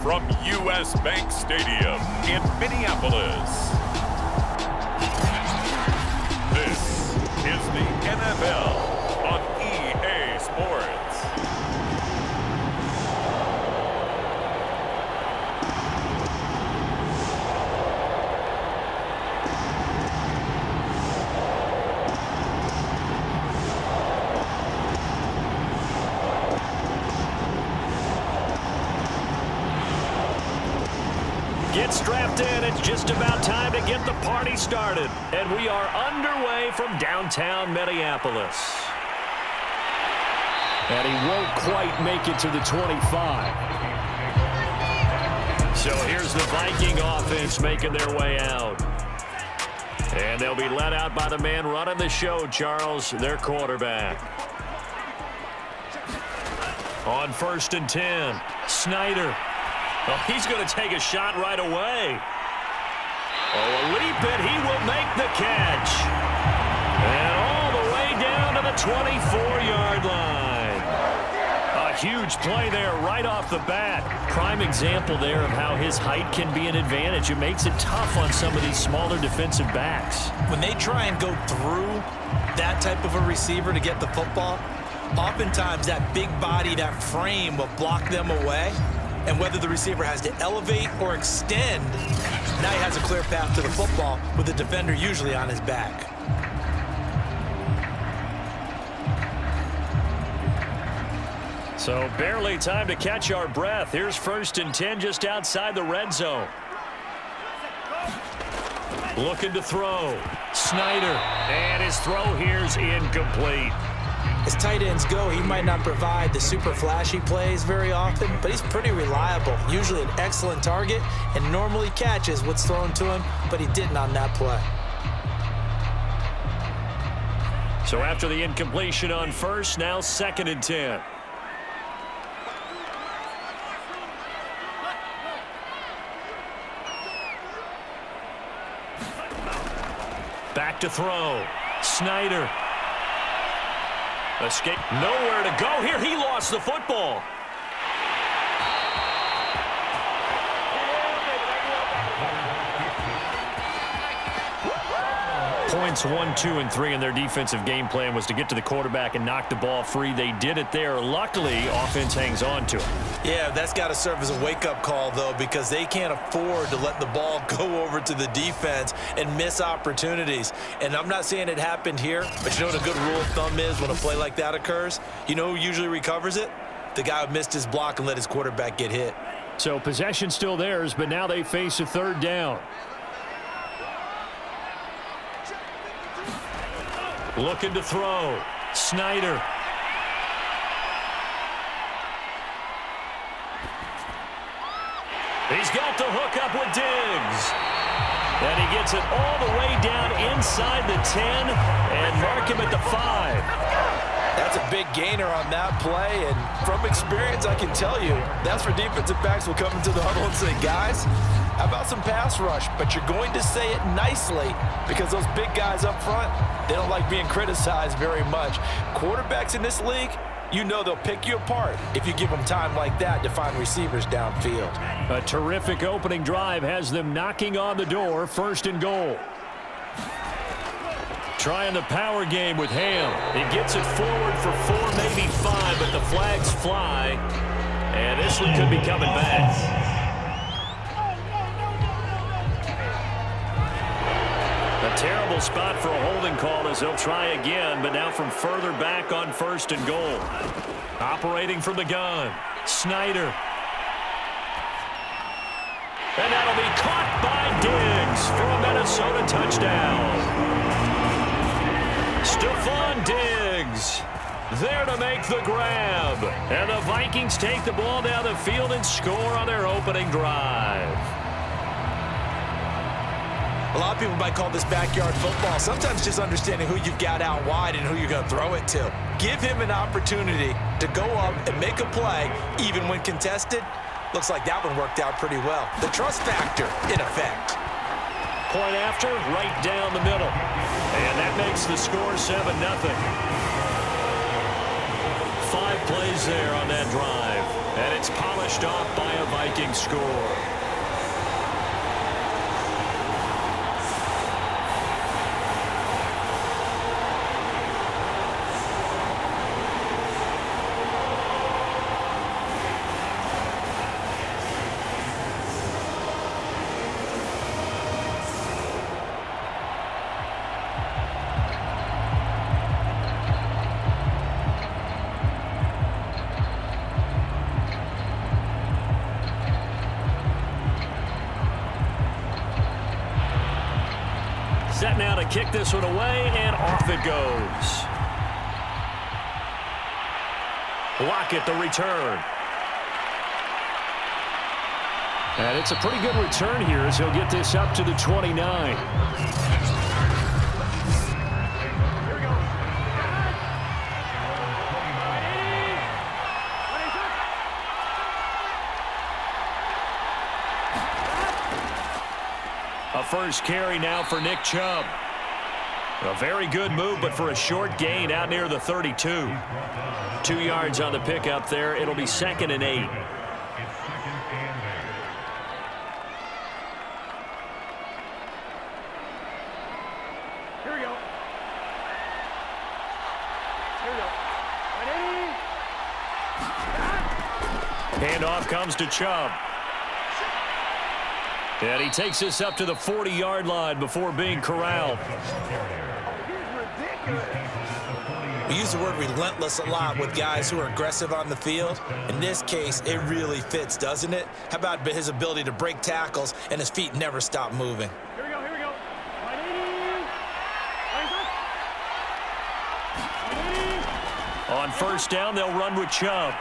From U.S. Bank Stadium in Minneapolis, this is the NFL on EA Sports. Get strapped in. It's just about time to get the party started. And we are underway from downtown Minneapolis. And he won't quite make it to the 25. So here's the Viking offense making their way out. And they'll be let out by the man running the show, Charles, their quarterback. On 1st and 10, Snyder. Oh, he's going to take a shot right away. Oh, a leap it. He will make the catch. And all the way down to the 24-yard line. A huge play there right off the bat. Prime example there of how his height can be an advantage. It makes it tough on some of these smaller defensive backs. When they try and go through that type of a receiver to get the football, oftentimes that big body, that frame will block them away. And whether the receiver has to elevate or extend, now he has a clear path to the football with the defender usually on his back. So barely time to catch our breath. Here's 1st and 10 just outside the red zone. Looking to throw. Snyder. And his throw here's incomplete. As tight ends go, he might not provide the super flashy plays very often, but he's pretty reliable. Usually an excellent target and normally catches what's thrown to him, but he didn't on that play. So after the incompletion on 1st, now 2nd and 10. Back to throw. Snyder. Escape. Nowhere to go here. He lost the football. Points 1, 2, and 3 in their defensive game plan was to get to the quarterback and knock the ball free. They did it there. Luckily, offense hangs on to it. Yeah, that's got to serve as a wake-up call, though, because they can't afford to let the ball go over to the defense and miss opportunities. And I'm not saying it happened here, but you know what a good rule of thumb is when a play like that occurs? You know who usually recovers it? The guy who missed his block and let his quarterback get hit. So possession still theirs, but now they face a 3rd down. Looking to throw. Snyder. He's got the hook up with Diggs. And he gets it all the way down inside the 10 and mark him at the 5. That's a big gainer on that play, and from experience, I can tell you, that's where defensive backs will come into the huddle and say, guys, how about some pass rush? But you're going to say it nicely because those big guys up front, they don't like being criticized very much. Quarterbacks in this league, you know they'll pick you apart if you give them time like that to find receivers downfield. A terrific opening drive has them knocking on the door, 1st and goal. Trying the power game with Ham. He gets it forward for 4, maybe 5, but the flags fly. And this one could be coming back. A terrible spot for a holding call as they'll try again, but now from further back on 1st and goal. Operating from the gun, Snyder. And that'll be caught by Diggs for a Minnesota touchdown. Stephon Diggs there to make the grab. And the Vikings take the ball down the field and score on their opening drive. A lot of people might call this backyard football. Sometimes just understanding who you've got out wide and who you're going to throw it to. Give him an opportunity to go up and make a play, even when contested. Looks like that one worked out pretty well. The trust factor in effect. Point after, right down the middle. And that makes the score 7-0. 5 plays there on that drive. And it's polished off by a Viking score. Set now to kick this one away, and off it goes. Lockett the return. And it's a pretty good return here as he'll get this up to the 29. A first carry now for Nick Chubb. A very good move, but for a short gain out near the 32. 2 yards on the pickup there. It'll be 2nd and 8. Here we go. Handoff comes to Chubb. And he takes this up to the 40-yard line before being corralled. We use the word relentless a lot with guys who are aggressive on the field. In this case, it really fits, doesn't it? How about his ability to break tackles and his feet never stop moving? Here we go, here we go. On first down, they'll run with Chubb.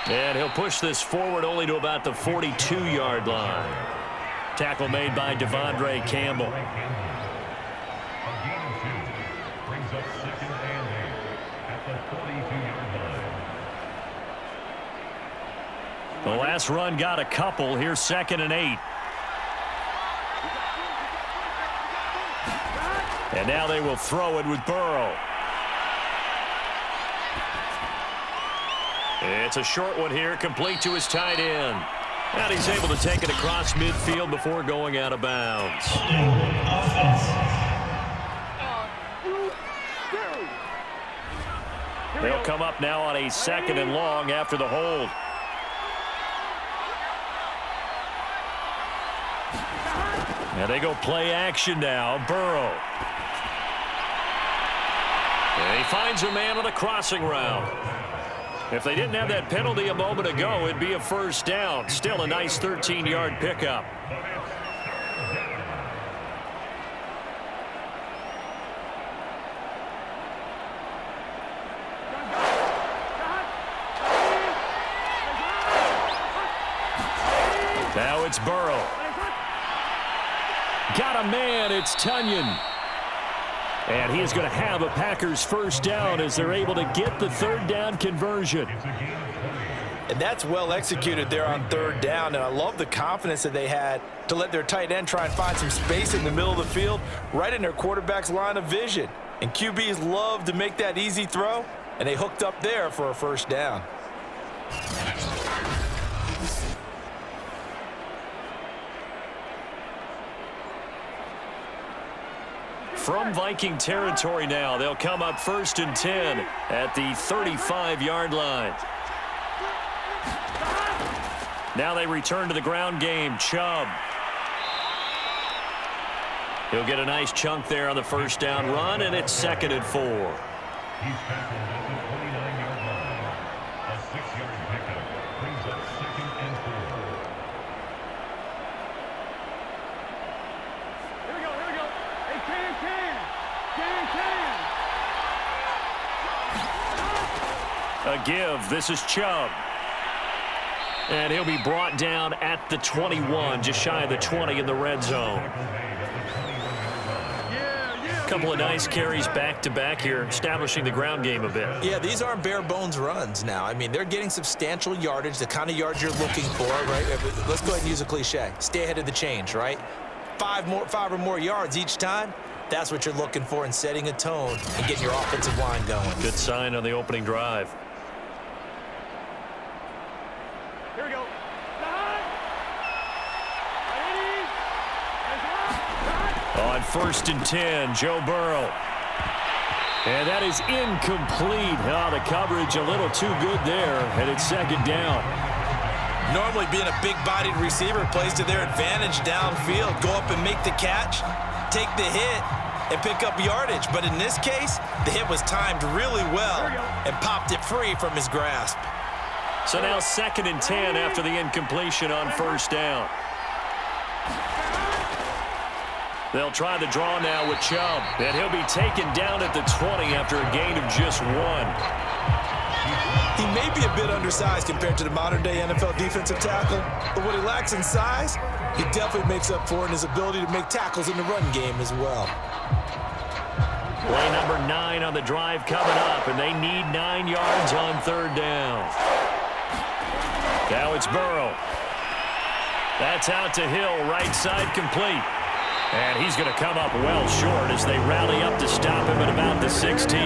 And he'll push this forward only to about the 42-yard line. Tackle made by Devondre Campbell. The last run got a couple. Here's 2nd and 8. And now they will throw it with Burrow. It's a short one here, complete to his tight end. And he's able to take it across midfield before going out of bounds. They'll come up now on a 2nd and long after the hold. And they go play action now. Burrow. And he finds a man on the crossing route. If they didn't have that penalty a moment ago, it'd be a first down. Still a nice 13-yard pickup. Now it's Burrow. Got a man. It's Tunyon. And he is going to have a Packers first down as they're able to get the 3rd down conversion. And that's well executed there on 3rd down. And I love the confidence that they had to let their tight end try and find some space in the middle of the field, right in their quarterback's line of vision. And QBs love to make that easy throw, and they hooked up there for a first down. From Viking territory now, they'll come up 1st and 10 at the 35-yard line. Now they return to the ground game. Chubb. He'll get a nice chunk there on the first down run, and it's 2nd and 4. He's tackled at the 29-yard line. A 6-yard pickup brings up 2nd and 4. Here we go, here we go. Hey, Can. A give. This is Chubb. And he'll be brought down at the 21, just shy of the 20 in the red zone. A couple of nice carries back-to-back here, establishing the ground game a bit. Yeah, these aren't bare-bones runs now. I mean, they're getting substantial yardage, the kind of yards you're looking for, right? Let's go ahead and use a cliche. Stay ahead of the change, right? 5 or more yards each time. That's what you're looking for in setting a tone and getting your offensive line going. Good sign on the opening drive. On 1st and 10, Joe Burrow. And that is incomplete. Oh, the coverage a little too good there, and it's 2nd down. Normally being a big-bodied receiver plays to their advantage downfield. Go up and make the catch, take the hit, and pick up yardage. But in this case, the hit was timed really well and popped it free from his grasp. So now 2nd and 10 after the incompletion on 1st down. They'll try the draw now with Chubb, and he'll be taken down at the 20 after a gain of just 1. He may be a bit undersized compared to the modern-day NFL defensive tackle, but what he lacks in size, he definitely makes up for in his ability to make tackles in the run game as well. Play number 9 on the drive coming up, and they need 9 yards on 3rd down. Now it's Burrow. That's out to Hill, right side complete. And he's going to come up well short as they rally up to stop him at about the 16.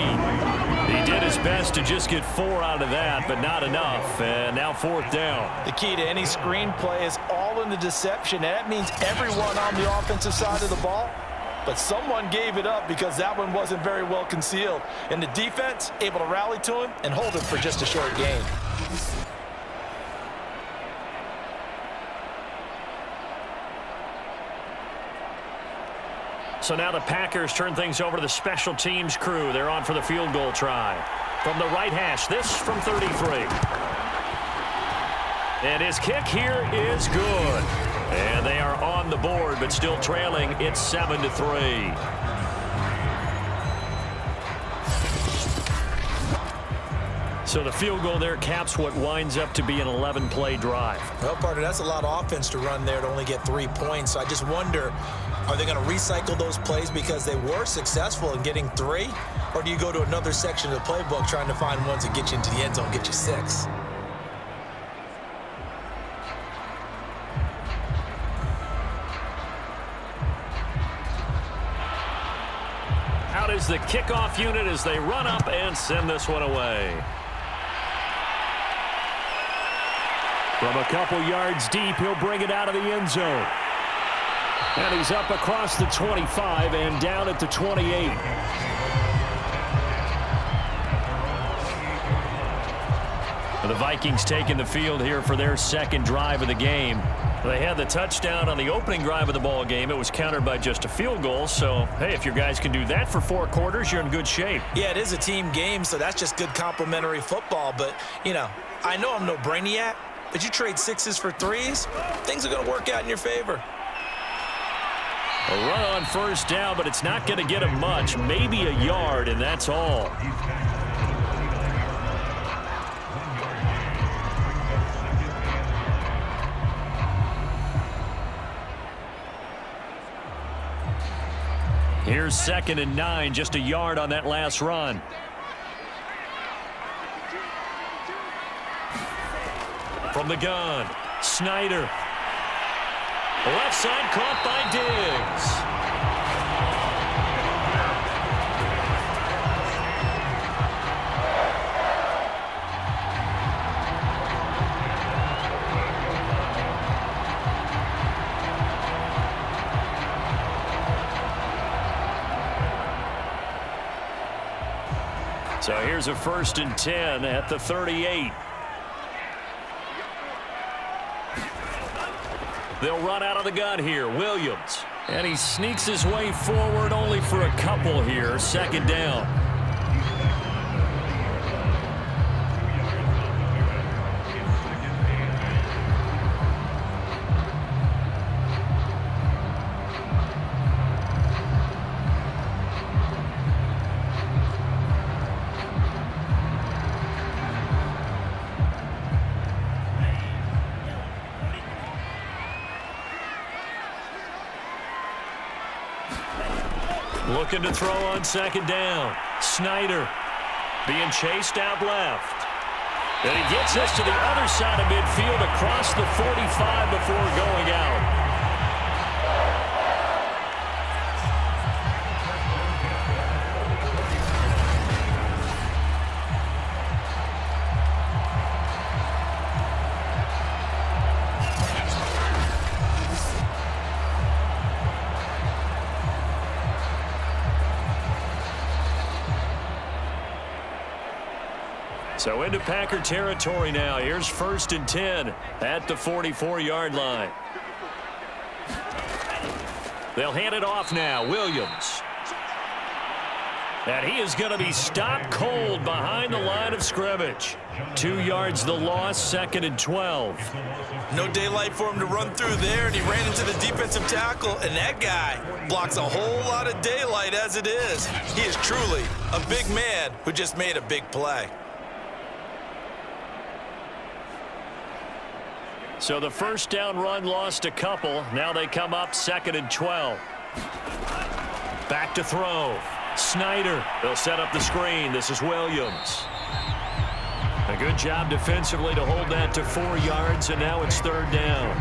He did his best to just get 4 out of that, but not enough. And now 4th down. The key to any screen play is all in the deception. And that means everyone on the offensive side of the ball. But someone gave it up because that one wasn't very well concealed. And the defense able to rally to him and hold him for just a short gain. So now the Packers turn things over to the special teams crew. They're on for the field goal try. From the right hash, this from 33. And his kick here is good. And they are on the board, but still trailing. It's 7-3. So the field goal there caps what winds up to be an 11-play drive. Well, partner, that's a lot of offense to run there to only get 3 points. So I just wonder, are they going to recycle those plays because they were successful in getting 3? Or do you go to another section of the playbook trying to find ones that get you into the end zone, get you 6? Out is the kickoff unit as they run up and send this one away. From a couple yards deep, he'll bring it out of the end zone. And he's up across the 25 and down at the 28. The Vikings taking the field here for their 2nd drive of the game. They had the touchdown on the opening drive of the ball game. It was countered by just a field goal. So, hey, if your guys can do that for 4 quarters, you're in good shape. Yeah, it is a team game, so that's just good complimentary football. But, you know, I know I'm no brainiac, but you trade 6s for 3s, things are going to work out in your favor. A run on 1st down, but it's not going to get him much. Maybe a yard, and that's all. Here's 2nd and 9, just a yard on that last run. From the gun, Snyder. Left side caught by Diggs. So here's a 1st and 10 at the 38. They'll run out of the gun here. Williams. And he sneaks his way forward only for a couple here. 2nd down. Looking to throw on 2nd down. Snyder being chased out left. And he gets us to the other side of midfield across the 45 before going out. So into Packer territory now. Here's 1st and 10 at the 44-yard line. They'll hand it off now. Williams. And he is going to be stopped cold behind the line of scrimmage. 2 yards the loss, 2nd and 12. No daylight for him to run through there, and he ran into the defensive tackle, and that guy blocks a whole lot of daylight as it is. He is truly a big man who just made a big play. So the first down run lost a couple. Now they come up 2nd and 12. Back to throw. Snyder. They'll set up the screen. This is Williams. A good job defensively to hold that to 4 yards, and now it's 3rd down.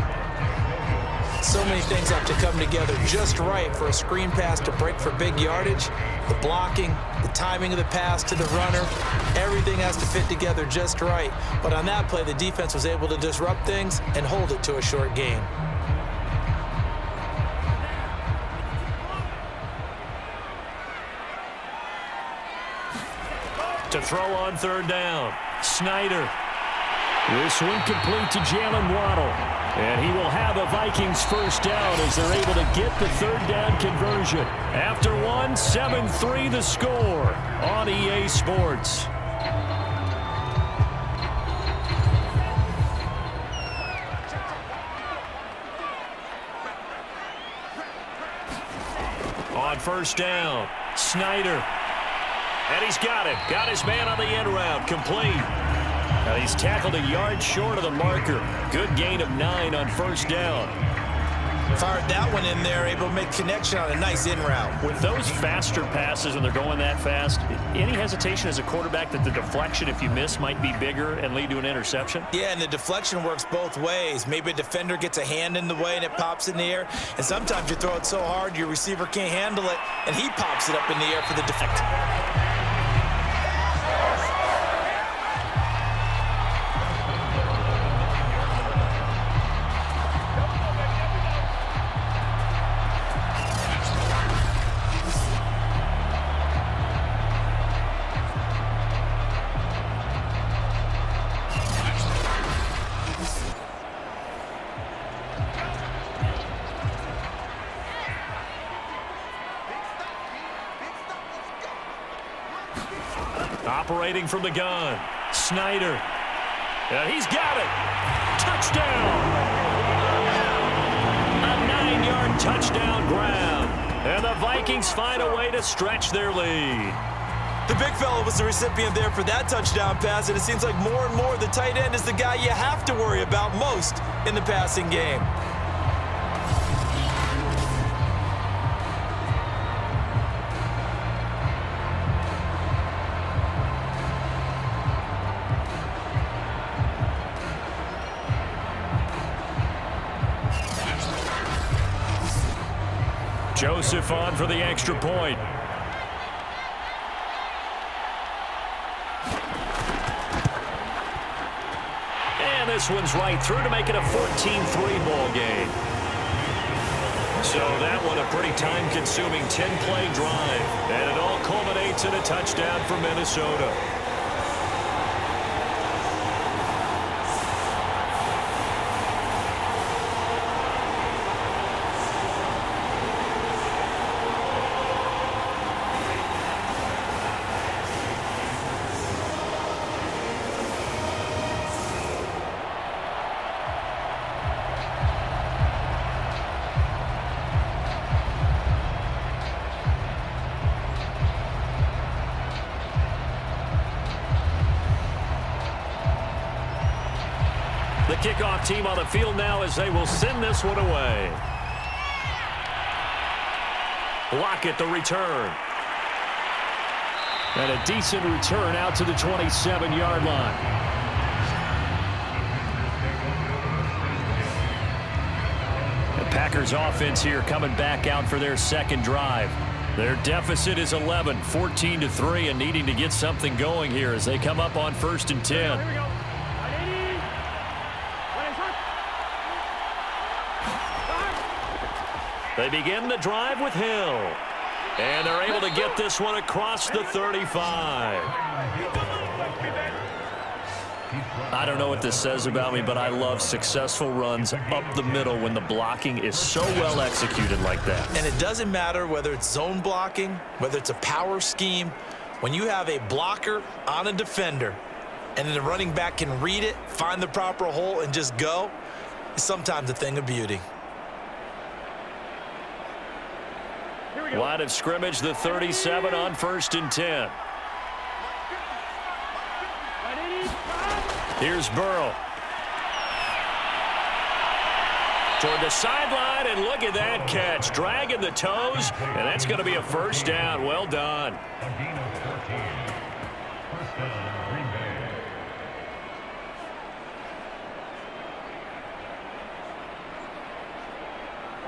So many things have to come together just right for a screen pass to break for big yardage. The blocking, the timing of the pass to the runner, everything has to fit together just right. But on that play, the defense was able to disrupt things and hold it to a short gain. To throw on 3rd down. Snyder. This one complete to Jalen Waddle. And he will have a Vikings first down as they're able to get the 3rd down conversion. After one, 7-3 the score on EA Sports. On 1st down, Snyder. And he's got it. Got his man on the end route. Complete. And he's tackled a yard short of the marker. Good gain of 9 on 1st down. Fired that one in there, able to make connection on a nice in route. With those faster passes and they're going that fast, any hesitation as a quarterback that the deflection, if you miss, might be bigger and lead to an interception? Yeah, and the deflection works both ways. Maybe a defender gets a hand in the way and it pops in the air. And sometimes you throw it so hard your receiver can't handle it, and he pops it up in the air for the defect. Operating from the gun, Snyder. And he's got it. Touchdown. A 9-yard touchdown grab. And the Vikings find a way to stretch their lead. The big fella was the recipient there for that touchdown pass, and it seems like more and more the tight end is the guy you have to worry about most in the passing game. Joseph on for the extra point. And this one's right through to make it a 14-3 ball game. So that one a pretty time-consuming 10-play drive. And it all culminates in a touchdown for Minnesota. The kickoff team on the field now as they will send this one away. Lockett the return. And a decent return out to the 27-yard line. The Packers offense here coming back out for their second drive. Their deficit is 11, 14-3, and needing to get something going here as they come up on 1st and 10. Here we go. They begin the drive with Hill. And they're able to get this one across the 35. I don't know what this says about me, but I love successful runs up the middle when the blocking is so well executed like that. And it doesn't matter whether it's zone blocking, whether it's a power scheme. When you have a blocker on a defender and then the running back can read it, find the proper hole, and just go, it's sometimes a thing of beauty. Line of scrimmage, the 37 on 1st and 10. Here's Burrow. Toward the sideline, and look at that catch. Dragging the toes, and that's going to be a first down. Well done. A gain of 14. First down, Green Bay.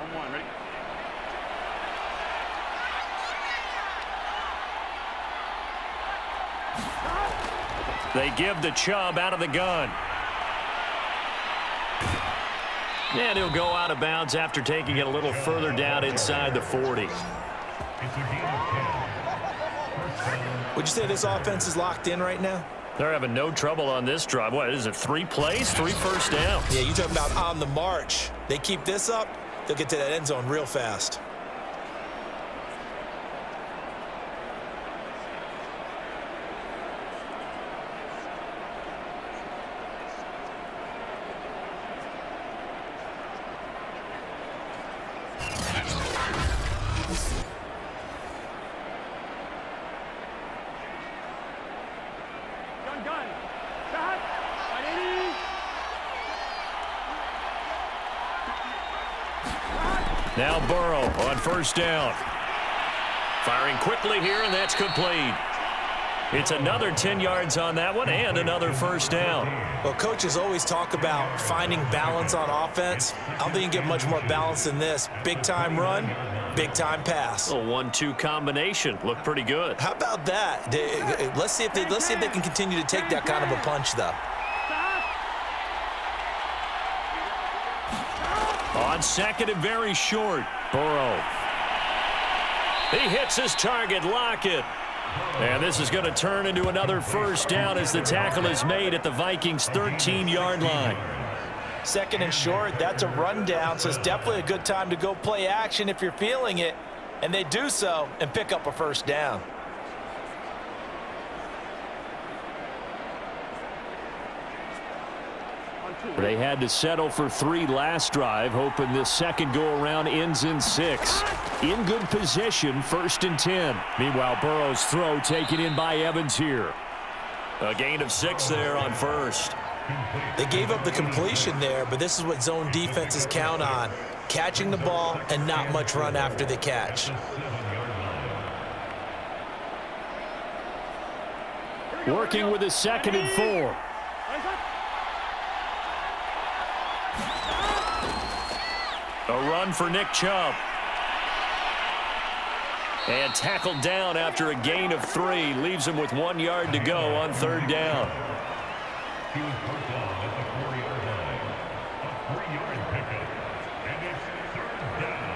On 1, ready? They give the Chubb out of the gun. And he'll go out of bounds after taking it a little further down inside the 40. It's a gain of 10. First down. Would you say this offense is locked in right now? They're having no trouble on this drive. What is it, 3 plays, 3 first downs? Yeah, you talking about on the march. They keep this up, they'll get to that end zone real fast. Gun. Shot. 180. Now Burrow on first down. Firing quickly here, and that's complete. It's another 10 yards on that one and another first down. Well, coaches always talk about finding balance on offense. I don't think you can get much more balance than this. Big-time run, big-time pass. A 1-2 combination. Looked pretty good. How about that? Let's see if they can continue to take that kind of a punch, though. On second and very short, Burrow. He hits his target, Lockett. And this is going to turn into another first down as the tackle is made at the Vikings' 13-yard line. Second and short, that's a rundown, so it's definitely a good time to go play action if you're feeling it. And they do so and pick up a first down. They had to settle for 3 last drive, hoping this second go-around ends in 6. In good position, 1st and 10. Meanwhile, Burrow's throw taken in by Evans here. A gain of 6 there on first. They gave up the completion there, but this is what zone defenses count on. Catching the ball and not much run after the catch. Working with a 2nd and 4. A run for Nick Chubb. And tackled down after a gain of 3. Leaves him with 1 yard to go on 3rd down. He was brought down at the 4-yard line. A 3-yard pickup. And it's 3rd down.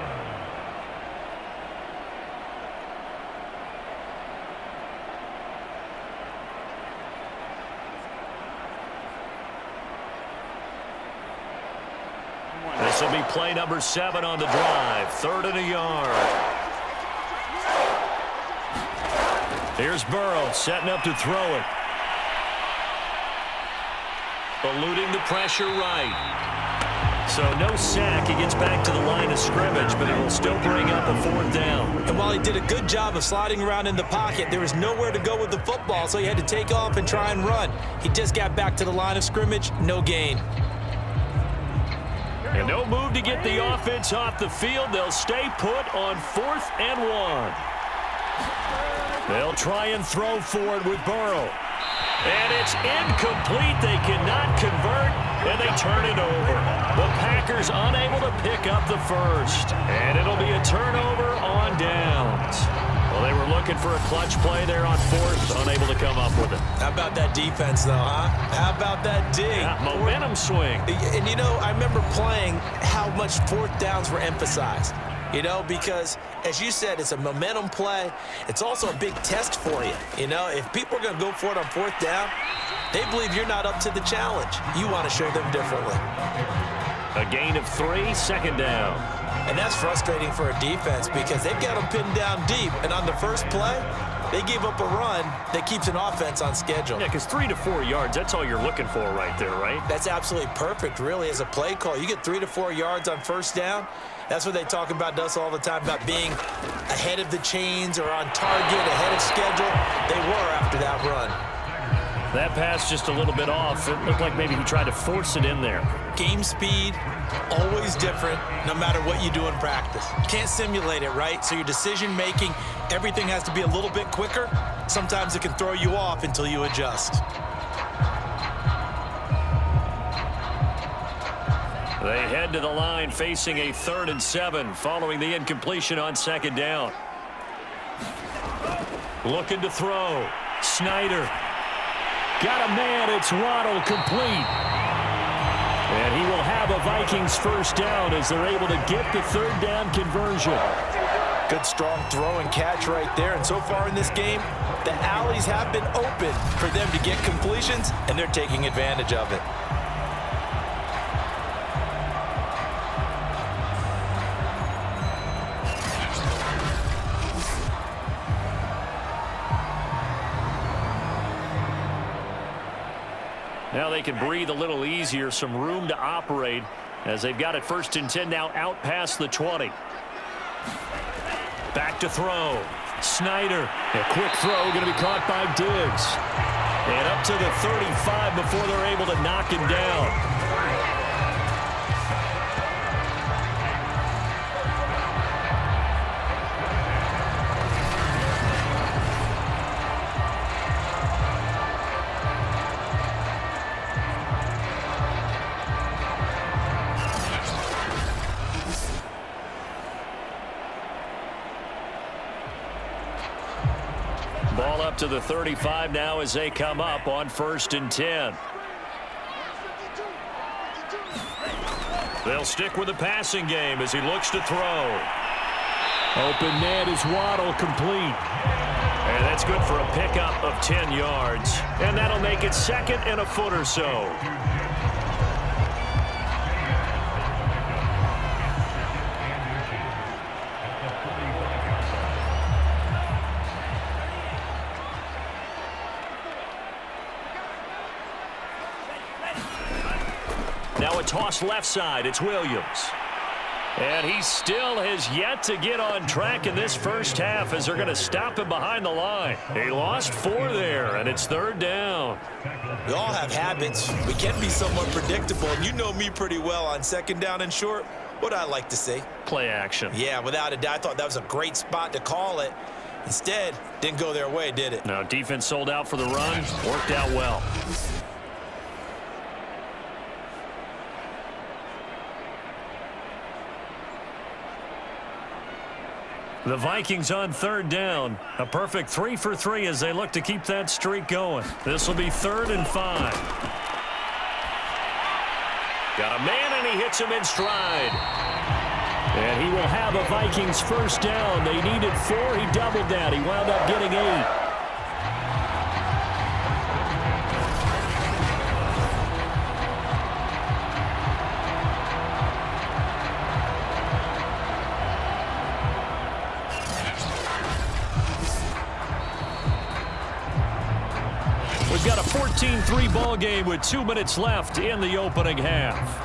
This will be play number 7 on the drive. 3rd and a yard. Here's Burrow setting up to throw it. Eluding the pressure right. So no sack. He gets back to the line of scrimmage, but it will still bring up a 4th down. And while he did a good job of sliding around in the pocket, there was nowhere to go with the football, so he had to take off and try and run. He just got back to the line of scrimmage, no gain. And no move to get the offense off the field. They'll stay put on 4th and 1. They'll try and throw forward with Burrow. And it's incomplete. They cannot convert, and they turn it over. The Packers unable to pick up the first. And it'll be a turnover on downs. Well, they were looking for a clutch play there on 4th, unable to come up with it. How about that defense, though, huh? How about that dig? Yeah, momentum swing. And, you know, I remember playing how much 4th downs were emphasized. You know, because, as you said, it's a momentum play. It's also a big test for you. You know, if people are going to go for it on 4th down, they believe you're not up to the challenge. You want to show them differently. A gain of 3, 2nd down. And that's frustrating for a defense because they've got them pinned down deep. And on the first play, they gave up a run that keeps an offense on schedule. Yeah, because 3 to 4 yards, that's all you're looking for right there, right? That's absolutely perfect, really, as a play call. You get 3 to 4 yards on 1st down. That's what they talk about us all the time, about being ahead of the chains or on target, ahead of schedule. They were after that run. That pass just a little bit off. It looked like maybe he tried to force it in there. Game speed, always different, no matter what you do in practice. You can't simulate it, right? So your decision-making, everything has to be a little bit quicker. Sometimes it can throw you off until you adjust. They head to the line facing a 3rd and 7 following the incompletion on 2nd down. Looking to throw. Snyder. Got a man. It's Waddle, complete. And he will have a Vikings 1st down as they're able to get the 3rd down conversion. Good, strong throw and catch right there. And so far in this game, the alleys have been open for them to get completions, and they're taking advantage of it. Now they can breathe a little easier, some room to operate as they've got it 1st and 10 now out past the 20. Back to throw. Snyder. A quick throw going to be caught by Diggs. And up to the 35 before they're able to knock him down. Ball up to the 35 now as they come up on 1st and 10. They'll stick with the passing game as he looks to throw. Open man is Waddle, complete. And that's good for a pickup of 10 yards. And that'll make it 2nd and a foot or so. Now a toss left side. It's Williams. And he still has yet to get on track in this 1st half as they're going to stop him behind the line. He lost 4 there, and it's 3rd down. We all have habits. We can be somewhat predictable, and you know me pretty well on 2nd down and short. What I like to see? Play action. Yeah, without a doubt. I thought that was a great spot to call it. Instead, didn't go their way, did it? Now defense sold out for the run. Worked out well. The Vikings on 3rd down. A perfect 3 for 3 as they look to keep that streak going. This will be 3rd and 5. Got a man, and he hits him in stride. And he will have a Vikings 1st down. They needed 4. He doubled that. He wound up getting 8. We've got a 14-3 ball game with 2 minutes left in the opening half.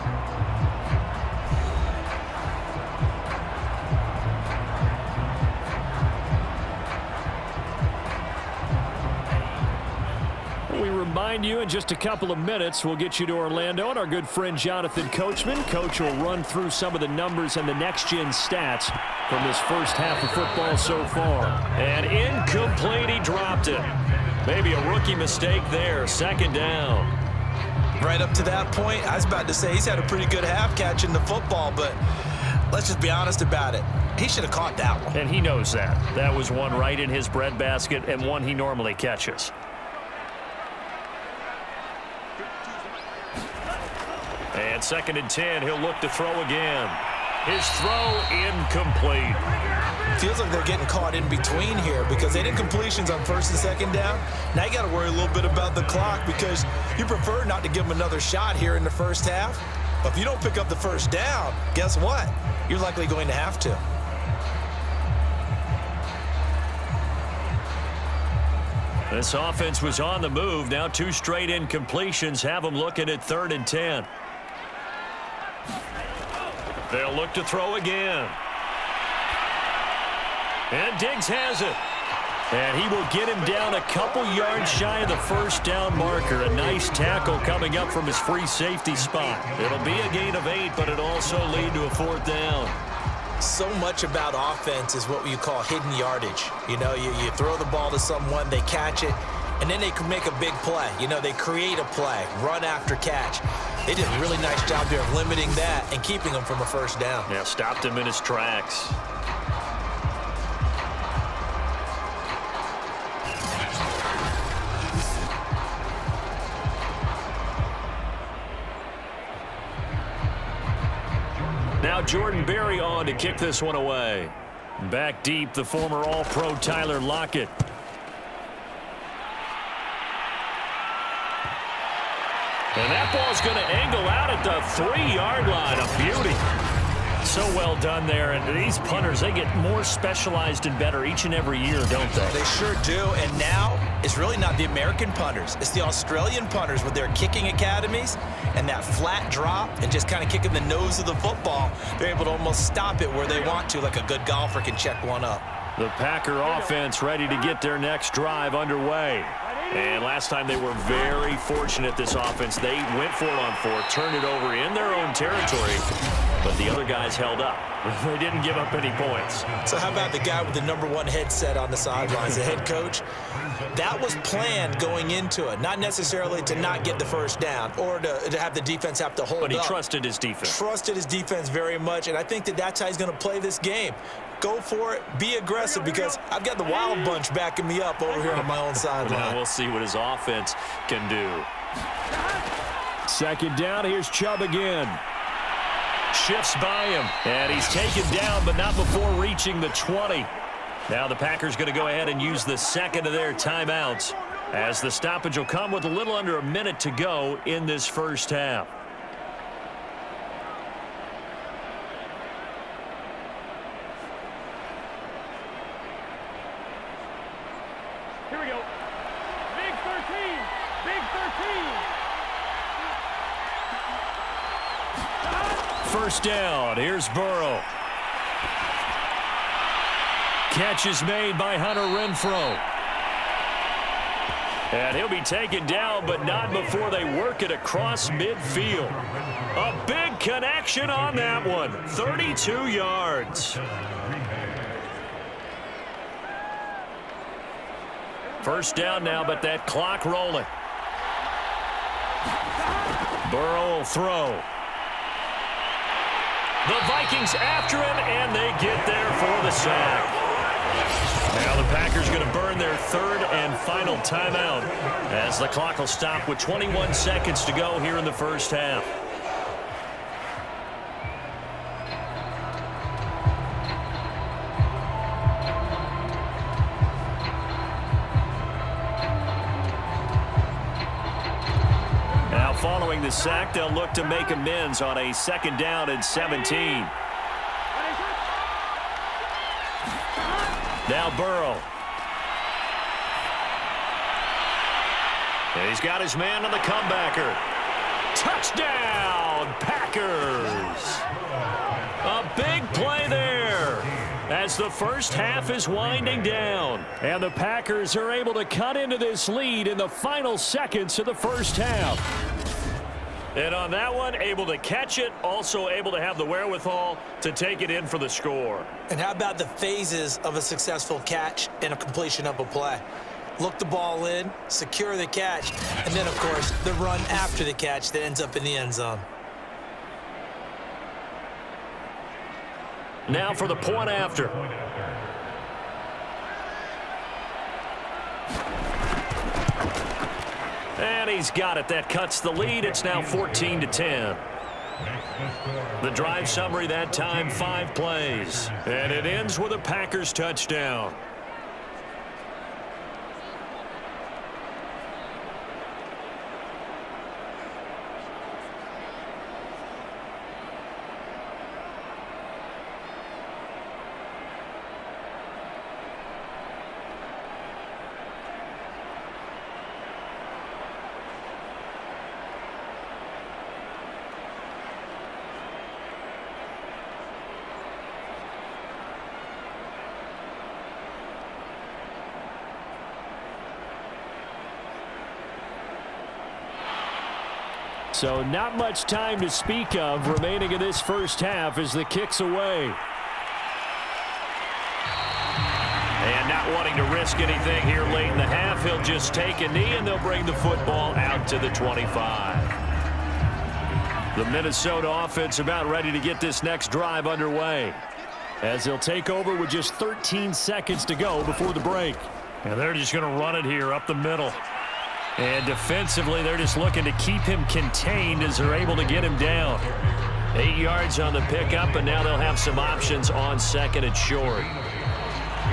We remind you in just a couple of minutes we'll get you to Orlando and our good friend Jonathan Coachman. Coach will run through some of the numbers and the next-gen stats from this 1st half of football so far. And incomplete, he dropped it. Maybe a rookie mistake there. 2nd down. Right up to that point, I was about to say he's had a pretty good half catching the football, but let's just be honest about it. He should have caught that one. And he knows that. That was one right in his breadbasket and one he normally catches. And 2nd and 10, he'll look to throw again. His throw incomplete. Feels like they're getting caught in between here because they did completions on first and second down. Now you got to worry a little bit about the clock because you prefer not to give them another shot here in the first half. But if you don't pick up the first down, guess what? You're likely going to have to. This offense was on the move. Now 2 straight incompletions have them looking at 3rd and 10. They'll look to throw again. And Diggs has it. And he will get him down a couple yards shy of the first down marker. A nice tackle coming up from his free safety spot. It'll be a gain of 8, but it'll also lead to a 4th down. So much about offense is what you call hidden yardage. You know, you throw the ball to someone, they catch it, and then they can make a big play. You know, they create a play, run after catch. They did a really nice job there of limiting that and keeping him from a first down. Yeah, stopped him in his tracks. Now Jordan Berry on to kick this one away. Back deep, the former All-Pro Tyler Lockett. And that ball's going to angle out at the 3-yard line. A beauty. So well done there. And these punters, they get more specialized and better each and every year, don't they? They sure do. And now it's really not the American punters. It's the Australian punters with their kicking academies and that flat drop and just kind of kicking the nose of the football. They're able to almost stop it where they want to, like a good golfer can check one up. The Packer offense ready to get their next drive underway. And last time they were very fortunate, this offense. They went for it on 4th, turned it over in their own territory, but the other guys held up. They didn't give up any points. So how about the guy with the #1 headset on the sidelines, the head coach? That was planned going into it, not necessarily to not get the first down or to have the defense have to hold up. But he trusted his defense. Trusted his defense very much, and I think that's how he's going to play this game. Go for it. Be aggressive because I've got the wild bunch backing me up over here on my own sideline. Now we'll see what his offense can do. 2nd down. Here's Chubb again. Shifts by him. And he's taken down, but not before reaching the 20. Now the Packers going to go ahead and use the 2nd of their timeouts as the stoppage will come with a little under a minute to go in this first half. Here we go. Big 13. Big 13. First down. Here's Burrow. Catch is made by Hunter Renfrow. And he'll be taken down, but not before they work it across midfield. A big connection on that one. 32 yards. First down now, but that clock rolling. Burrow will throw. The Vikings after him, and they get there for the sack. Now the Packers going to burn their 3rd and final timeout as the clock will stop with 21 seconds to go here in the first half. Now following the sack, they'll look to make amends on a 2nd down and 17. Now Burrow. And he's got his man on the comebacker. Touchdown, Packers. A big play there as the first half is winding down. And the Packers are able to cut into this lead in the final seconds of the first half. And on that one, able to catch it, also able to have the wherewithal to take it in for the score. And how about the phases of a successful catch and a completion of a play? Look the ball in, secure the catch, and then, of course, the run after the catch that ends up in the end zone. Now for the point after. And he's got it. That cuts the lead. It's now 14-10. The drive summary that time, 5 plays. And it ends with a Packers touchdown. So not much time to speak of remaining in this first half as the kick's away. And not wanting to risk anything here late in the half, he'll just take a knee and they'll bring the football out to the 25. The Minnesota offense about ready to get this next drive underway, as they'll take over with just 13 seconds to go before the break. And they're just going to run it here up the middle. And defensively, they're just looking to keep him contained as they're able to get him down. 8 yards on the pickup, and now they'll have some options on 2nd and short.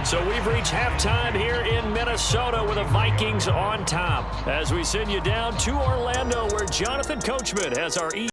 So we've reached halftime here in Minnesota with the Vikings on top as we send you down to Orlando where Jonathan Coachman has our